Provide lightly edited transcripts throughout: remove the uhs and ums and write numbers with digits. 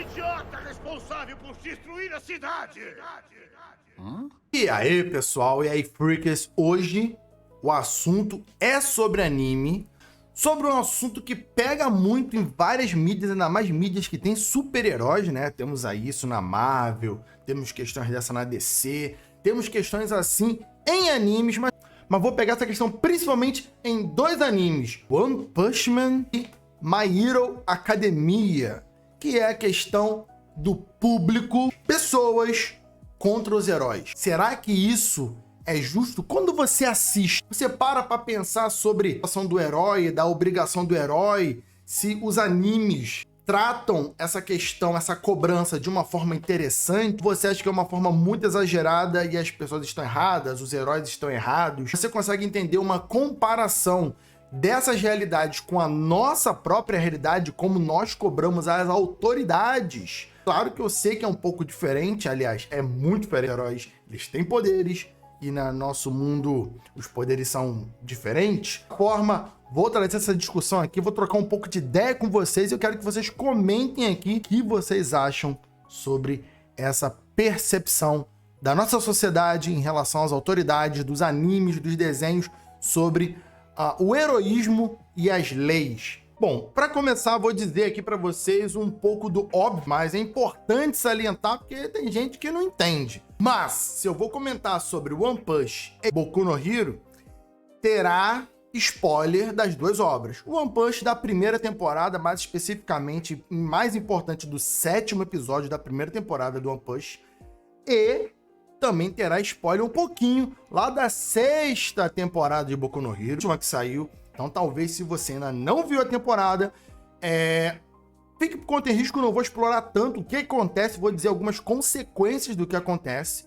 idiota responsável por destruir a cidade! E aí, pessoal, e aí, freakers? Hoje o assunto é sobre anime, sobre um assunto que pega muito em várias mídias, ainda mais mídias que tem super-heróis, né? Temos aí isso na Marvel, temos questões dessa na DC, temos questões assim em animes, mas vou pegar essa questão principalmente em dois animes, One Punch Man e My Hero Academia, que é a questão do público, pessoas contra os heróis. Será que isso é justo? Quando você assiste, você para pra pensar sobre a ação do herói, da obrigação do herói, se os animes tratam essa questão, essa cobrança de uma forma interessante, você acha que é uma forma muito exagerada e as pessoas estão erradas, os heróis estão errados? Você consegue entender uma comparação dessas realidades com a nossa própria realidade, como nós cobramos as autoridades? Claro que eu sei que é um pouco diferente, aliás, é muito diferente. Os heróis, eles têm poderes, e no nosso mundo os poderes são diferentes. Vou trazer essa discussão aqui, vou trocar um pouco de ideia com vocês, e eu quero que vocês comentem aqui o que vocês acham sobre essa percepção da nossa sociedade em relação às autoridades, dos animes, dos desenhos, sobre o heroísmo e as leis. Bom, para começar, vou dizer aqui para vocês um pouco do óbvio, mas é importante salientar porque tem gente que não entende. Mas, se eu vou comentar sobre One Punch e Boku no Hero, terá spoiler das duas obras. O One Punch da primeira temporada, mais especificamente, mais importante, do 7º episódio da primeira temporada do One Punch, e também terá spoiler um pouquinho lá da 6ª temporada de Boku no Hero, a última que saiu. Então, talvez, se você ainda não viu a temporada, fique por conta em risco, não vou explorar tanto o que acontece, vou dizer algumas consequências do que acontece.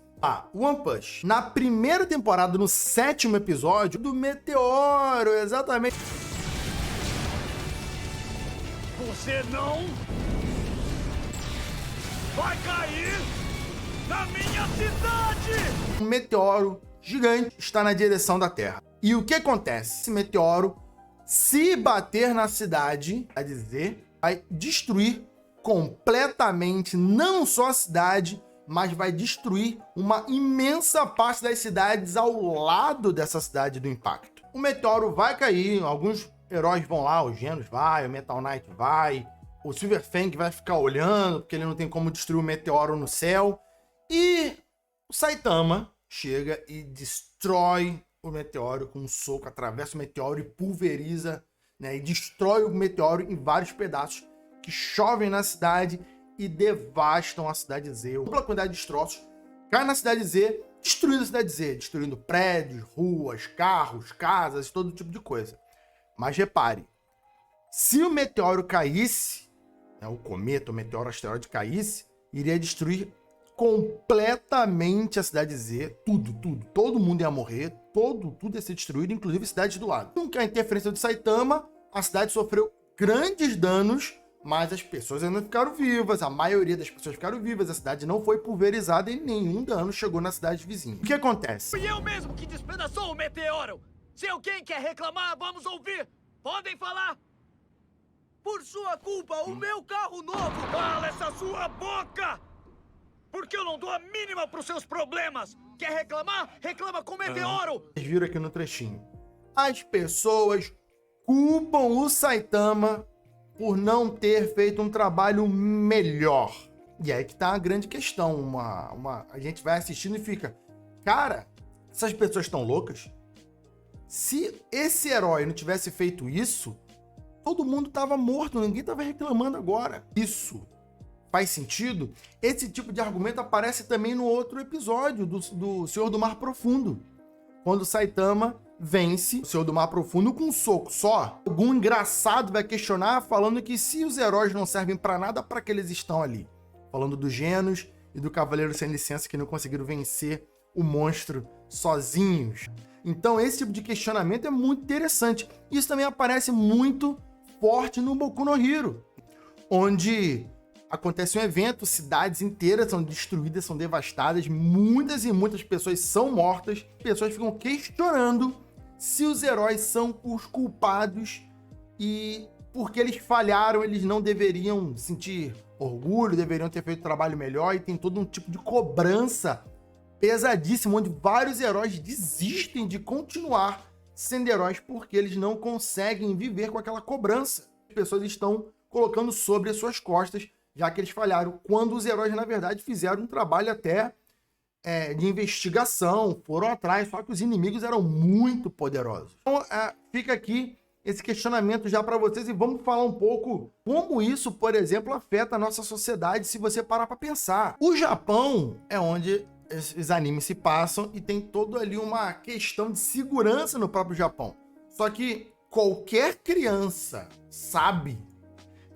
One Punch. Na primeira temporada, no 7º episódio, do meteoro, exatamente. Você não vai cair na minha cidade! Um meteoro gigante está na direção da Terra. E o que acontece? Esse meteoro, se bater na cidade, quer dizer, vai destruir completamente não só a cidade, mas vai destruir uma imensa parte das cidades ao lado dessa cidade do impacto. O meteoro vai cair, alguns heróis vão lá, o Genos vai, o Metal Knight vai, o Silver Fang vai ficar olhando, porque ele não tem como destruir o meteoro no céu, e o Saitama chega e destrói o meteoro com um soco, atravessa o meteoro e pulveriza, né, e destrói o meteoro em vários pedaços que chovem na cidade e devastam a cidade Z. Uma quantidade de destroços cai na cidade Z, destruindo a cidade Z, destruindo prédios, ruas, carros, casas, todo tipo de coisa. Mas repare, se o meteoro caísse, né, o cometa, o meteoro, o asteroide caísse, iria destruir completamente a cidade Z, tudo, todo mundo ia morrer, tudo ia ser destruído, inclusive a cidade do lado. Com a interferência do Saitama, a cidade sofreu grandes danos, mas as pessoas ainda ficaram vivas, a maioria das pessoas ficaram vivas, a cidade não foi pulverizada e nenhum dano chegou na cidade vizinha. O que acontece? Fui eu mesmo que despedaçou o meteoro! Se alguém quer reclamar, vamos ouvir! Podem falar! Por sua culpa, o meu carro novo! Cala essa sua boca! Porque eu não dou a mínima pros seus problemas! Quer reclamar? Reclama com o meteoro! Vocês viram aqui no trechinho. As pessoas culpam o Saitama por não ter feito um trabalho melhor. E aí que tá a grande questão. A gente vai assistindo e fica, cara, essas pessoas estão loucas? Se esse herói não tivesse feito isso, todo mundo tava morto, ninguém tava reclamando agora. Isso faz sentido? Esse tipo de argumento aparece também no outro episódio do Senhor do Mar Profundo, quando o Saitama vence o Senhor do Mar Profundo com um soco só. Algum engraçado vai questionar, falando que se os heróis não servem pra nada, pra que eles estão ali? Falando do Genos e do Cavaleiro Sem Licença, que não conseguiram vencer o monstro sozinhos. Então esse tipo de questionamento é muito interessante. Isso também aparece muito forte no Boku no Hero, onde acontece um evento, cidades inteiras são destruídas, são devastadas, muitas e muitas pessoas são mortas, pessoas ficam questionando se os heróis são os culpados e porque eles falharam, eles não deveriam sentir orgulho, deveriam ter feito um trabalho melhor, e tem todo um tipo de cobrança pesadíssimo, onde vários heróis desistem de continuar sendo heróis porque eles não conseguem viver com aquela cobrança. As pessoas estão colocando sobre as suas costas, já que eles falharam, quando os heróis, na verdade, fizeram um trabalho até de investigação, foram atrás, só que os inimigos eram muito poderosos. Então, fica aqui esse questionamento já para vocês, e vamos falar um pouco como isso, por exemplo, afeta a nossa sociedade, se você parar para pensar. O Japão é onde esses animes se passam e tem toda ali uma questão de segurança no próprio Japão. Só que qualquer criança sabe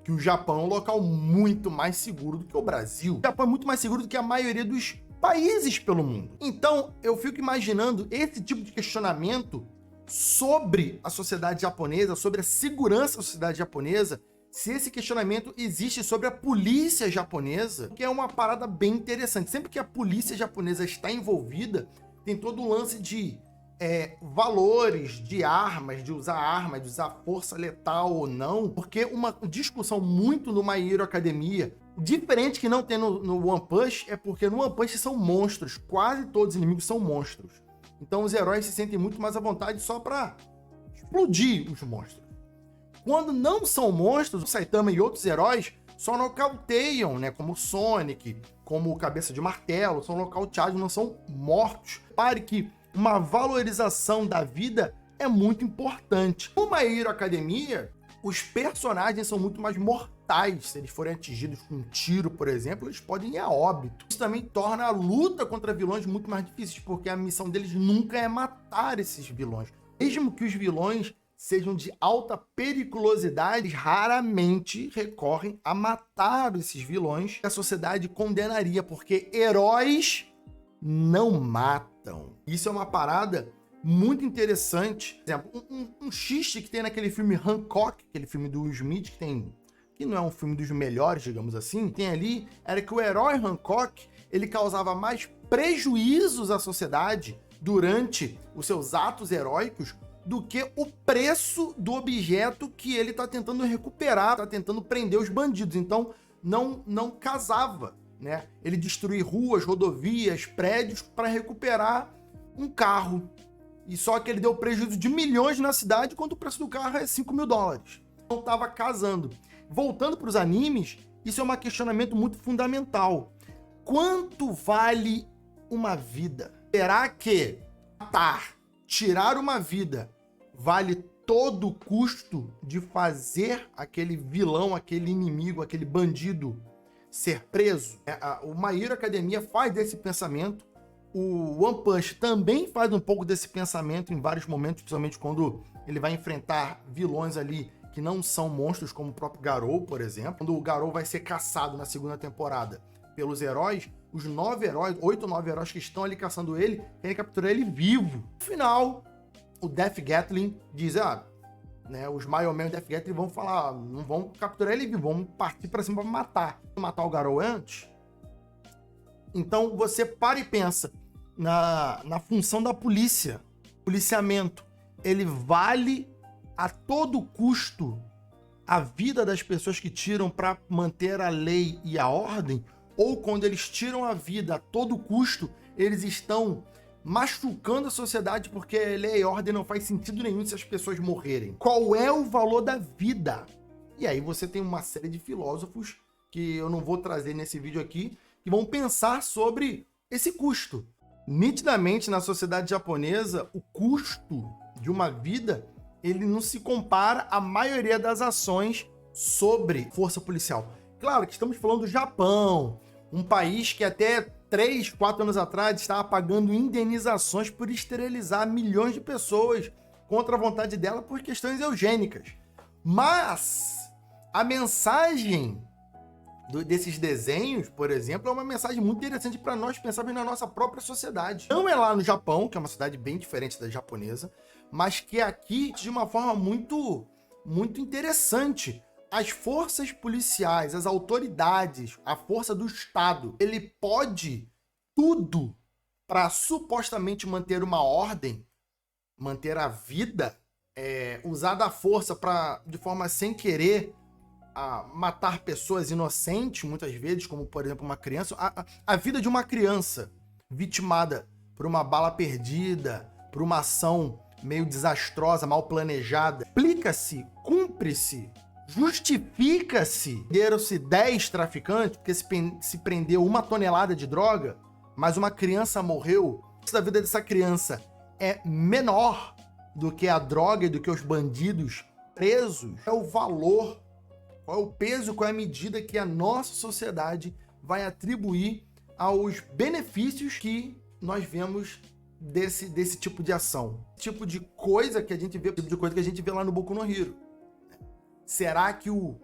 que o Japão é um local muito mais seguro do que o Brasil. O Japão é muito mais seguro do que a maioria dos países pelo mundo. Então, eu fico imaginando esse tipo de questionamento sobre a sociedade japonesa, sobre a segurança da sociedade japonesa, se esse questionamento existe sobre a polícia japonesa, que é uma parada bem interessante. Sempre que a polícia japonesa está envolvida, tem todo um lance de valores de armas, de usar força letal ou não, porque uma discussão muito no My Hero Academia, diferente que não tem no One Punch, é porque no One Punch são monstros, quase todos os inimigos são monstros. Então os heróis se sentem muito mais à vontade só para explodir os monstros. Quando não são monstros, o Saitama e outros heróis só nocauteiam, né? Como o Sonic, como o Cabeça de Martelo, são nocauteados, não são mortos. Pare que uma valorização da vida é muito importante. No My Hero Academia, os personagens são muito mais mortais. Se eles forem atingidos com um tiro, por exemplo, eles podem ir a óbito. Isso também torna a luta contra vilões muito mais difícil, porque a missão deles nunca é matar esses vilões. Mesmo que os vilões sejam de alta periculosidade, raramente recorrem a matar esses vilões que a sociedade condenaria, porque heróis não matam. Isso é uma parada muito interessante. Por exemplo, um xiste que tem naquele filme Hancock, aquele filme do Will Smith, que não é um filme dos melhores, digamos assim, tem ali, era que o herói Hancock, ele causava mais prejuízos à sociedade durante os seus atos heróicos do que o preço do objeto que ele está tentando recuperar, está tentando prender os bandidos. Então, não casava, né? Ele destruir ruas, rodovias, prédios para recuperar um carro. E só que ele deu prejuízo de milhões na cidade, quando o preço do carro é $5 mil. Não estava casando. Voltando para os animes, isso é um questionamento muito fundamental. Quanto vale uma vida? Será que tirar uma vida vale todo o custo de fazer aquele vilão, aquele inimigo, aquele bandido ser preso? O My Hero Academia faz desse pensamento. O One Punch também faz um pouco desse pensamento em vários momentos, principalmente quando ele vai enfrentar vilões ali que não são monstros, como o próprio Garou, por exemplo. Quando o Garou vai ser caçado na segunda temporada pelos heróis, os 8 ou 9 heróis que estão ali caçando ele, querem capturar ele vivo. No final, o Death Gatling diz, os Myoman e o Death Gatling vão falar, não vão capturar ele vivo, vão partir pra cima pra matar o Garou antes. Então você para e pensa na função da polícia, policiamento. Ele vale a todo custo a vida das pessoas que tiram para manter a lei e a ordem? Ou quando eles tiram a vida a todo custo, eles estão machucando a sociedade porque a lei e a ordem não faz sentido nenhum se as pessoas morrerem? Qual é o valor da vida? E aí você tem uma série de filósofos, que eu não vou trazer nesse vídeo aqui, que vão pensar sobre esse custo. Nitidamente, na sociedade japonesa, o custo de uma vida, ele não se compara à maioria das ações sobre força policial. Claro que estamos falando do Japão, um país que até 3, 4 anos atrás estava pagando indenizações por esterilizar milhões de pessoas contra a vontade dela por questões eugênicas. Mas a mensagem desses desenhos, por exemplo, é uma mensagem muito interessante para nós pensarmos na nossa própria sociedade. Não é lá no Japão, que é uma cidade bem diferente da japonesa, mas que aqui, de uma forma muito, muito interessante, as forças policiais, as autoridades, a força do Estado, ele pode tudo para supostamente manter uma ordem, manter a vida. usar da força de forma sem querer, matar pessoas inocentes, muitas vezes, como, por exemplo, uma criança. A vida de uma criança vitimada por uma bala perdida, por uma ação meio desastrosa, mal planejada. Explica-se, cumpre-se, justifica-se. Prenderam-se 10 traficantes porque se prendeu 1 tonelada de droga, mas uma criança morreu. A vida dessa criança é menor do que a droga e do que os bandidos presos. É o valor, qual é o peso, qual é a medida que a nossa sociedade vai atribuir aos benefícios que nós vemos desse tipo de ação. Tipo de coisa que a gente vê, lá no Boku no Hero. Será que o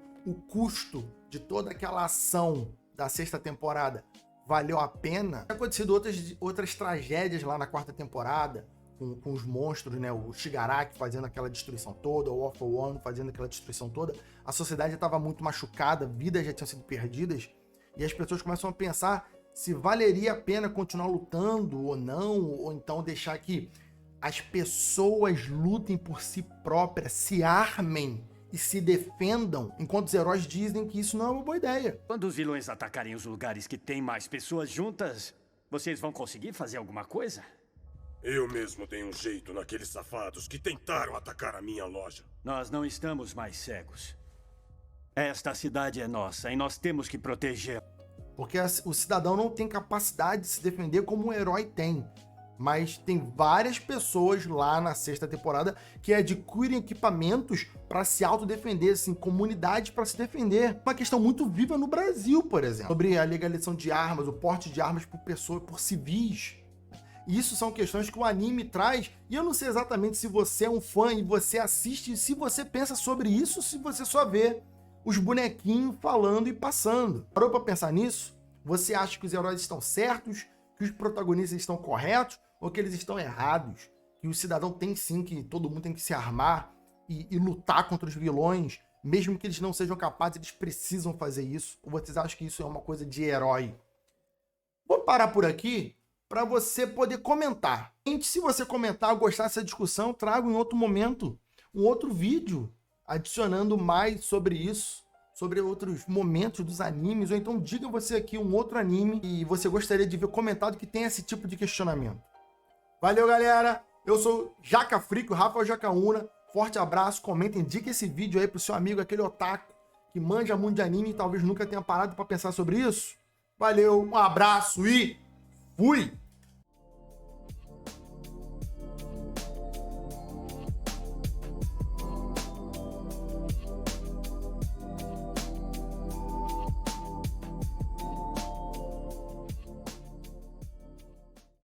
custo de toda aquela ação da 6ª temporada valeu a pena? Tem acontecido outras tragédias lá na 4ª temporada, com os monstros, né? O Shigaraki fazendo aquela destruição toda, o All for One fazendo aquela destruição toda. A sociedade estava muito machucada, vidas já tinham sido perdidas, e as pessoas começam a pensar se valeria a pena continuar lutando ou não, ou então deixar que as pessoas lutem por si próprias, se armem e se defendam, enquanto os heróis dizem que isso não é uma boa ideia. Quando os vilões atacarem os lugares que tem mais pessoas juntas, vocês vão conseguir fazer alguma coisa? Eu mesmo dei um jeito naqueles safados que tentaram atacar a minha loja. Nós não estamos mais cegos. Esta cidade é nossa e nós temos que proteger. Porque o cidadão não tem capacidade de se defender como um herói tem. Mas tem várias pessoas lá na 6ª temporada que adquirem equipamentos para se autodefender, assim, comunidades para se defender. Uma questão muito viva no Brasil, por exemplo. Sobre a legalização de armas, o porte de armas por civis. E isso são questões que o anime traz. E eu não sei exatamente se você é um fã e você assiste, se você pensa sobre isso, se você só vê os bonequinhos falando e passando. Parou pra pensar nisso? Você acha que os heróis estão certos? Que os protagonistas estão corretos? Ou que eles estão errados? Que o cidadão tem sim, que todo mundo tem que se armar e lutar contra os vilões, mesmo que eles não sejam capazes, eles precisam fazer isso? Ou vocês acham que isso é uma coisa de herói? Vou parar por aqui para você poder comentar. Se você comentar, gostar dessa discussão, trago em outro momento um outro vídeo adicionando mais sobre isso, sobre outros momentos dos animes, ou então diga você aqui um outro anime e você gostaria de ver comentado que tem esse tipo de questionamento. Valeu, galera! Eu sou Jaca Frico, Rafael Jacaúna. Forte abraço, comenta, indica esse vídeo aí pro seu amigo, aquele otaku que manja muito de anime e talvez nunca tenha parado para pensar sobre isso. Valeu, um abraço e fui!